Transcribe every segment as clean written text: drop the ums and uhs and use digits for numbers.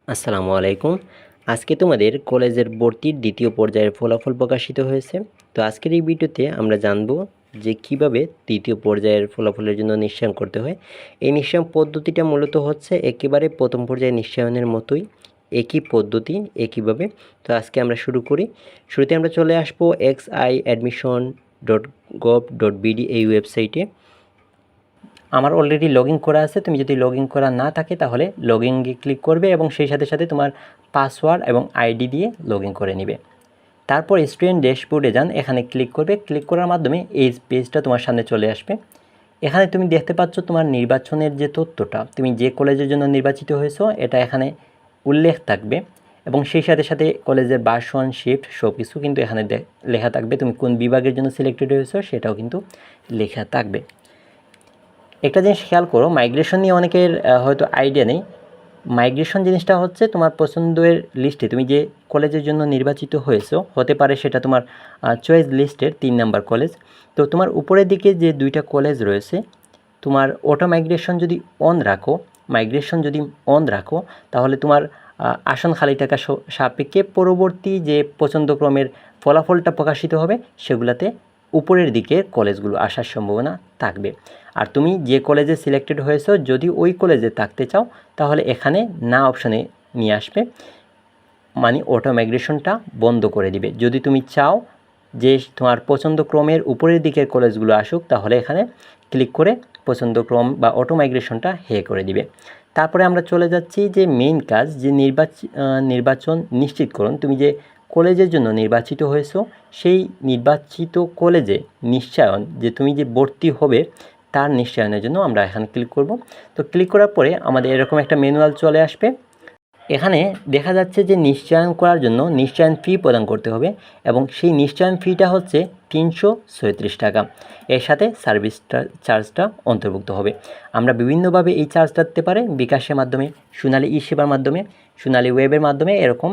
আসসালামু আলাইকুম। আজকে তোমাদের কলেজের ভর্তির দ্বিতীয় পর্যায়ের ফলাফল প্রকাশিত হয়েছে। তো আজকের এই ভিডিওতে আমরা জানব যে কিভাবে দ্বিতীয় পর্যায়ের ফলাফলের জন্য নিশ্চয়ন করতে হয়। এই নিশ্চয়ন পদ্ধতিটা মূলত হচ্ছে একেবারে প্রথম পর্যায়ের নিশ্চয়নের মতোই, একই পদ্ধতি একইভাবে। তো আজকে আমরা শুরু করি। শুরুতে আমরা চলে আসবো xiadmission.gov.bd এই ওয়েবসাইটে। আমার অলরেডি লগ ইন করা আছে। তুমি যদি লগ ইন করা না থাকে তাহলে লগ ইনে ক্লিক করবে এবং সেই সাথে সাথে তোমার পাসওয়ার্ড এবং আইডি দিয়ে লগ ইন করে নেবে। তারপর স্টুডেন্ট ড্যাশবোর্ডে যান, এখানে ক্লিক করবে। ক্লিক করার মাধ্যমে এই পেজটা তোমার সামনে চলে আসবে। এখানে তুমি দেখতে পাচ্ছ তোমার নির্বাচনের যে তথ্যটা, তুমি যে কলেজের জন্য নির্বাচিত হয়েছো এটা এখানে উল্লেখ থাকবে এবং সেই সাথে সাথে কলেজের ভার্সন, শিফট সব কিছু কিন্তু এখানে লেখা থাকবে। তুমি কোন বিভাগের জন্য সিলেক্টেড হয়েছো সেটাও কিন্তু লেখা থাকবে। একটা জিনিস খেয়াল করো, মাইগ্রেশন নিয়ে অনেকের হয়তো আইডিয়া নেই। মাইগ্রেশন জিনিসটা হচ্ছে তোমার পছন্দের লিস্টে তুমি যে কলেজের জন্য নির্বাচিত হয়েছো, হতে পারে সেটা তোমার চয়েস লিস্টের 3 নাম্বার কলেজ। তো তোমার উপরের দিকে যে 2টা কলেজ রয়েছে, তোমার অটো মাইগ্রেশন যদি অন রাখো তাহলে তোমার আসন খালি থাকা সাপেক্ষে পরবর্তী যে পছন্দক্রমের ফলাফলটা প্রকাশিত হবে সেগুলাতে উপরের দিকে কলেজগুলো আসার সম্ভাবনা থাকবে। আর তুমি যে কলেজে সিলেক্টেড হয়েছো যদি ওই কলেজে থাকতে চাও তাহলে এখানে না অপশানে নিয়ে আসবে, মানে অটো মাইগ্রেশনটা বন্ধ করে দিবে। যদি তুমি চাও যে তোমার পছন্দক্রমের উপরের দিকের কলেজগুলো আসুক তাহলে এখানে ক্লিক করে পছন্দক্রম বা অটো মাইগ্রেশনটা করে দিবে। তারপরে আমরা চলে যাচ্ছি যে মেইন কাজ, যে নির্বাচন নিশ্চিতকরণ। তুমি যে কলেজের জন্য নির্বাচিত হয়েছো সেই নির্বাচিত কলেজে নিশ্চয়ন, যে তুমি যে ভর্তি হবে তার নিশ্চয়নের জন্য আমরা এখানে ক্লিক করব। তো ক্লিক করার পরে আমাদের এরকম একটা ম্যানুয়াল চলে আসবে। এখানে দেখা যাচ্ছে যে নিশ্চয়ন করার জন্য নিশ্চয়ন ফি প্রদান করতে হবে এবং সেই নিশ্চয়ন ফিটা হচ্ছে 336 টাকা। এর সাথে সার্ভিস চার্জটা অন্তর্ভুক্ত হবে। আমরা বিভিন্নভাবে এই চার্জটা দিতে পারি, বিকাশের মাধ্যমে, সোনালী ই সেবার মাধ্যমে, সোনালী ওয়েবের মাধ্যমে, এরকম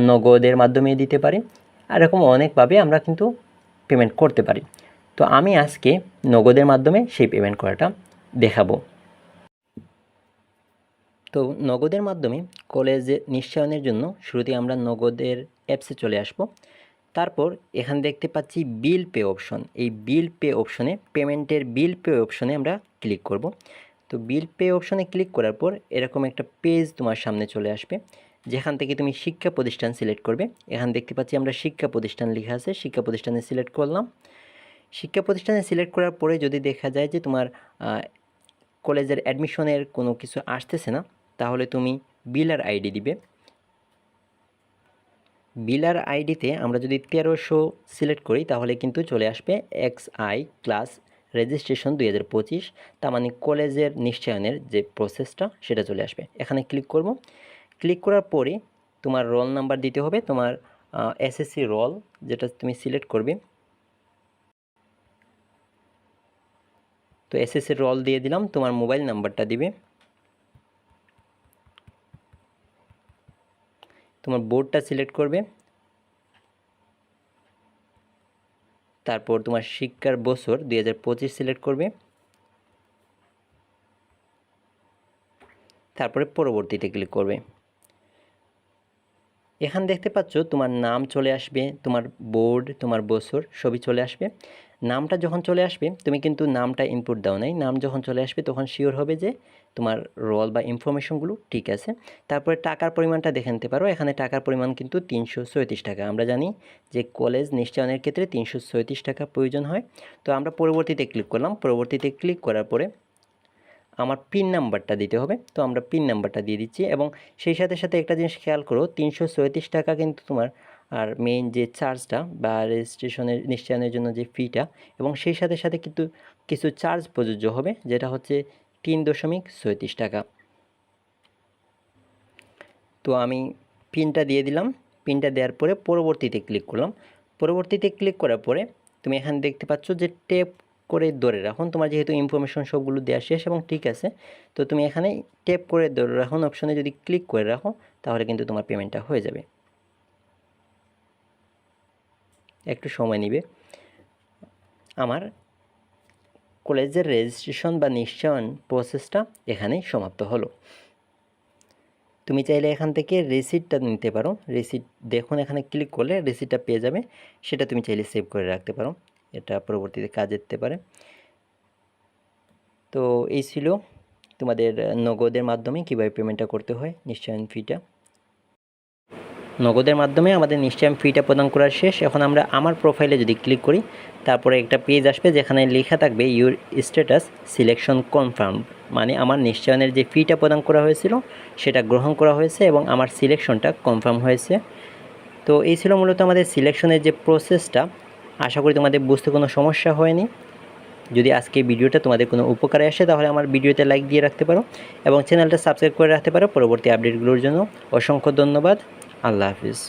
নগদের মাধ্যমে দিতে পারি। আর এরকম অনেকভাবে আমরা কিন্তু পেমেন্ট করতে পারি। তো আমি আজকে নগদের মাধ্যমে সেই পেমেন্ট করাটা দেখাবো। তো নগদের মাধ্যমে কলেজে নিশ্চয়নের জন্য শুরুতে আমরা নগদের অ্যাপসে চলে আসব। তারপর এখানে দেখতে পাচ্ছি বিল পে অপশন। এই বিল পে অপশনে, পেমেন্টের বিল পে অপশনে আমরা ক্লিক করব। তো বিল পে অপশনে ক্লিক করার পর এরকম একটা পেজ তোমার সামনে চলে আসবে, যেখান থেকে তুমি শিক্ষা প্রতিষ্ঠান সিলেক্ট করবে। এখানে দেখতে পাচ্ছি আমরা শিক্ষা প্রতিষ্ঠান লেখা আছে, শিক্ষা প্রতিষ্ঠানে সিলেক্ট করলাম। শিক্ষা প্রতিষ্ঠানে সিলেক্ট করার পরে যদি দেখা যায় যে তোমার কলেজের অ্যাডমিশনের কোনো কিছু আসতেছে না, তাহলে তুমি বিলার আইডি দিবে। বিলার আইডিতে আমরা যদি 1300 সিলেক্ট করি তাহলে কিন্তু চলে আসবে XI ক্লাস রেজিস্ট্রেশন 2025, তার মানে কলেজের নিশ্চয়নের যে প্রসেসটা সেটা চলে আসবে। এখানে ক্লিক করব। ক্লিক করার পরে তোমার রোল নাম্বার দিতে হবে, তোমার এসএসসি রোল যেটা তুমি সিলেক্ট করবে। তো এসএসসি রোল দিয়ে দিলাম, তোমার মোবাইল নাম্বারটা দিবে, তোমার বোর্ডটা সিলেক্ট করবে, তারপর তোমার শিক্ষার বছর 2025 সিলেক্ট করবে, তারপরে পরবর্তীতে ক্লিক করবে। এখানে দেখতে পাচ্ছ তোমার নাম চলে আসবে, তোমার বোর্ড, তোমার বছর সবই চলে আসবে। নামটা যখন চলে আসবে তুমি কিন্তু নামটা ইনপুট দাও নাই, নাম যখন চলে আসবে তখন শিওর হবে যে তোমার রোল বা ইনফরমেশনগুলো ঠিক আছে। তারপরে টাকার পরিমাণটা দেখে নিতে পারো। এখানে টাকার পরিমাণ কিন্তু 337 টাকা। আমরা জানি যে কলেজ নিশ্চয়নের ক্ষেত্রে 337 টাকা প্রয়োজন হয়। তো আমরা পরবর্তীতে ক্লিক করলাম। পরবর্তীতে ক্লিক করার পরে আমার পিন নাম্বারটা দিতে হবে, তো আমরা পিন নাম্বারটা দিয়ে দিচ্ছি। এবং সেই সাথে সাথে একটা জিনিস খেয়াল করো, 337 টাকা কিন্তু তোমার আর মেইন যে চার্জটা বা রেজিস্ট্রেশনের নিশ্চয়নের জন্য যে ফিটা, এবং সেই সাথে সাথে কিন্তু কিছু চার্জ প্রযোজ্য হবে, যেটা হচ্ছে 3.37 টাকা। তো আমি পিনটা দিয়ে দিলাম। পিনটা দেওয়ার পরে পরবর্তীতে ক্লিক করলাম। পরবর্তীতে ক্লিক করার পরে তুমি এখানে দেখতে পাচ্ছ যে ট্যাপ করে ধরে রাখুন। তোমার যেহেতু ইনফরমেশন সবগুলো দেওয়া শেষ এবং ঠিক আছে, তো তুমি এখানে ট্যাপ করে ধরে রাখুন অপশনে যদি ক্লিক করে রাখো তাহলে কিন্তু তোমার পেমেন্টটা হয়ে যাবে। একটু সময় নেবে। আমার কলেজের রেজিস্ট্রেশন বা নিশ্চয়ন প্রসেসটা এখানেই সমাপ্ত হলো। তুমি চাইলে এখান থেকে রিসিটটা নিতে পারো। রিসিট দেখুন, এখানে ক্লিক করলে রিসিটটা পেয়ে যাবে, সেটা তুমি চাইলে সেভ করে রাখতে পারো, এটা পরবর্তীতে কাজে দিতে পারে। তো এই ছিল তোমাদের নগদের মাধ্যমে কীভাবে পেমেন্টটা করতে হয় নিশ্চয়ন ফিটা। নগদের মাধ্যমে আমাদের নিশ্চয়ন ফিটা প্রদান করা শেষ। এখন আমরা আমার প্রোফাইলে যদি ক্লিক করি, তারপরে একটা পেজ আসবে যেখানে লেখা থাকবে ইউর স্ট্যাটাস সিলেকশন কনফার্ম, মানে আমার নিশ্চয়নের যে ফিটা প্রদান করা হয়েছিল সেটা গ্রহণ করা হয়েছে এবং আমার সিলেকশনটা কনফার্ম হয়েছে। তো এই ছিল মূলত আমাদের সিলেকশনের যে প্রসেসটা। আশা করি তোমাদের বুঝতে কোনো সমস্যা হয়নি। যদি আজকে ভিডিওটা তোমাদের কোনো উপকারে আসে তাহলে আমার ভিডিওতে লাইক দিয়ে রাখতে পারো এবং চ্যানেলটা সাবস্ক্রাইব করে রাখতে পারো পরবর্তী আপডেটগুলোর জন্য। অসংখ্য ধন্যবাদ। আল্লাহ হাফিজ।